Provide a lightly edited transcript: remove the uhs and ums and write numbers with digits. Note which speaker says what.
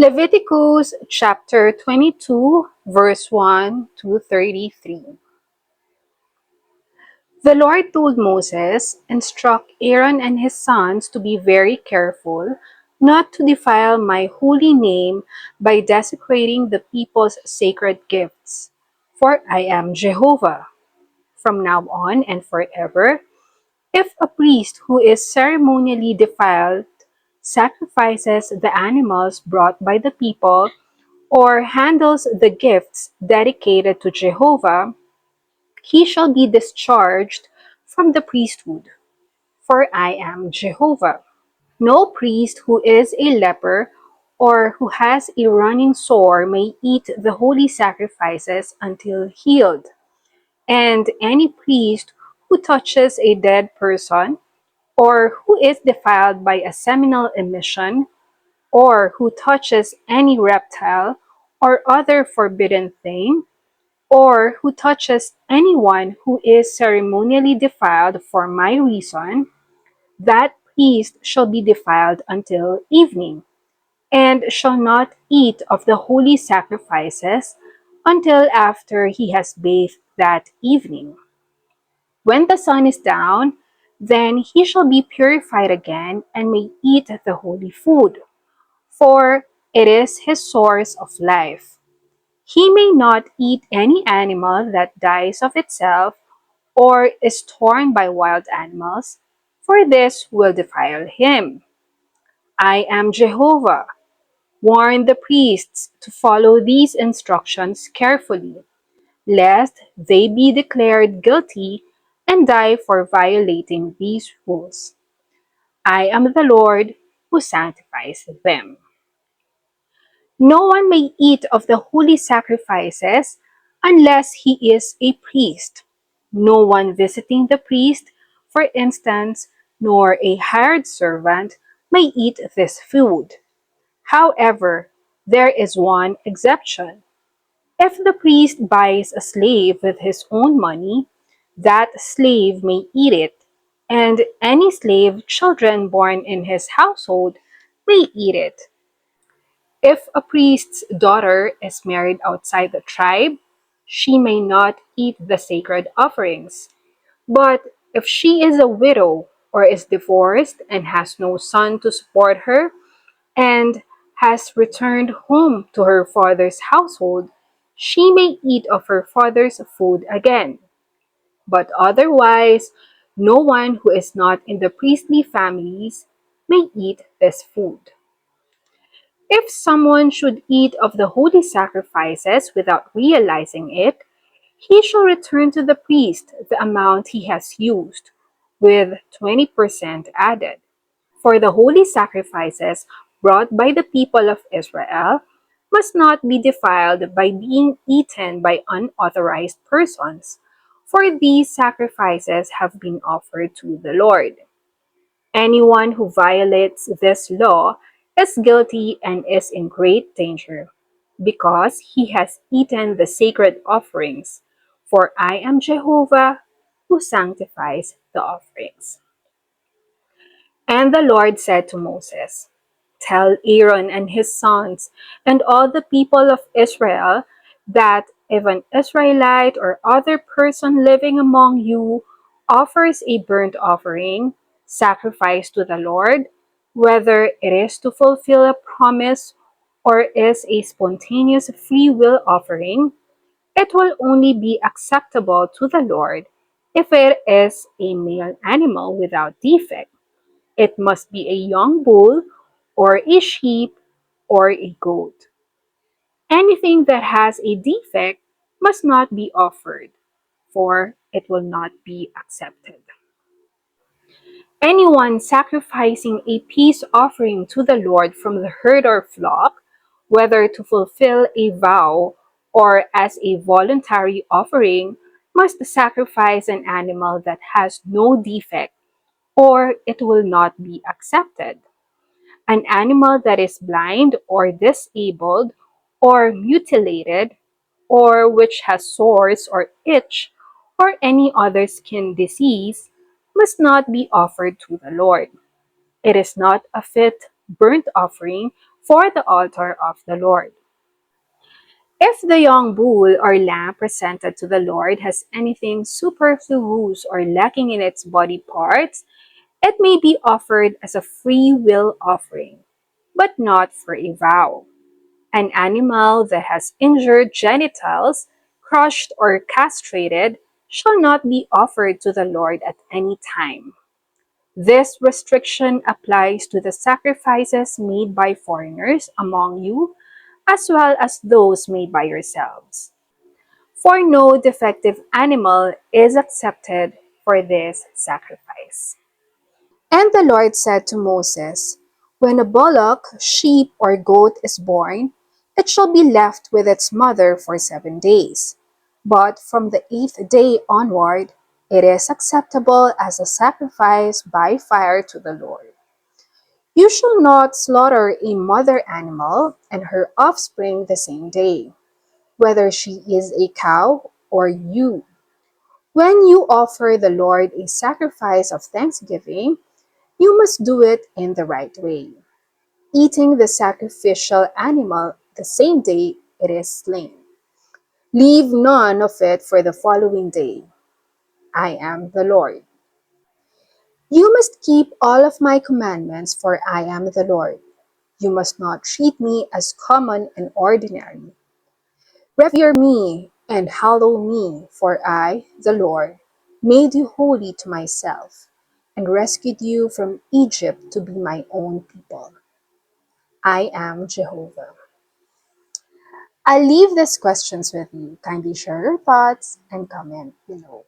Speaker 1: Leviticus chapter 22, verse 1 to 33. The Lord told Moses, "Instruct Aaron and his sons to be very careful not to defile my holy name by desecrating the people's sacred gifts. For I am Jehovah. From now on and forever, if a priest who is ceremonially defiled sacrifices the animals brought by the people, or handles the gifts dedicated to Jehovah, he shall be discharged from the priesthood, for I am Jehovah. No priest who is a leper or who has a running sore may eat the holy sacrifices until healed, and any priest who touches a dead person, or who is defiled by a seminal emission, or who touches any reptile or other forbidden thing, or who touches anyone who is ceremonially defiled for my reason, that priest shall be defiled until evening, and shall not eat of the holy sacrifices until after he has bathed that evening. When the sun is down, then he shall be purified again and may eat the holy food, for it is his source of life. He may not eat any animal that dies of itself or is torn by wild animals, for this will defile him. I am Jehovah. Warn the priests to follow these instructions carefully, lest they be declared guilty and die for violating these rules. I am the Lord who sanctifies them. No one may eat of the holy sacrifices unless he is a priest. No one visiting the priest, for instance, nor a hired servant may eat this food. However, there is one exception. If the priest buys a slave with his own money, that slave may eat it, and any slave children born in his household may eat it. If a priest's daughter is married outside the tribe, she may not eat the sacred offerings. But if she is a widow or is divorced and has no son to support her, and has returned home to her father's household, she may eat of her father's food again. But otherwise, no one who is not in the priestly families may eat this food. If someone should eat of the holy sacrifices without realizing it, he shall return to the priest the amount he has used, with 20% added. For the holy sacrifices brought by the people of Israel must not be defiled by being eaten by unauthorized persons, for these sacrifices have been offered to the Lord. Anyone who violates this law is guilty and is in great danger, because he has eaten the sacred offerings. For I am Jehovah who sanctifies the offerings. And the Lord said to Moses, "Tell Aaron and his sons and all the people of Israel that if an Israelite or other person living among you offers a burnt offering, sacrifice to the Lord, whether it is to fulfill a promise or is a spontaneous free will offering, it will only be acceptable to the Lord if it is a male animal without defect. It must be a young bull or a sheep or a goat. Anything that has a defect must not be offered, for it will not be accepted. Anyone sacrificing a peace offering to the Lord from the herd or flock, whether to fulfill a vow or as a voluntary offering, must sacrifice an animal that has no defect, or it will not be accepted. An animal that is blind or disabled or mutilated, or which has sores or itch or any other skin disease, must not be offered to the Lord. It is not a fit burnt offering for the altar of the Lord. If the young bull or lamb presented to the Lord has anything superfluous or lacking in its body parts, it may be offered as a free will offering, but not for a vow. An animal that has injured genitals, crushed or castrated, shall not be offered to the Lord at any time. This restriction applies to the sacrifices made by foreigners among you, as well as those made by yourselves. For no defective animal is accepted for this sacrifice. And the Lord said to Moses, when a bullock, sheep, or goat is born, it shall be left with its mother for 7 days. But from the 8th day onward, it is acceptable as a sacrifice by fire to the Lord. You shall not slaughter a mother animal and her offspring the same day, whether she is a cow or ewe. When you offer the Lord a sacrifice of thanksgiving, you must do it in the right way, eating the sacrificial animal the same day it is slain. Leave none of it for the following day. I am the Lord. You must keep all of my commandments, for I am the Lord. You must not treat me as common and ordinary. Revere me and hallow me, for I, the Lord, made you holy to myself, and rescued you from Egypt to be my own people. I am Jehovah. I'll leave these questions with you. Kindly share your thoughts and comment below.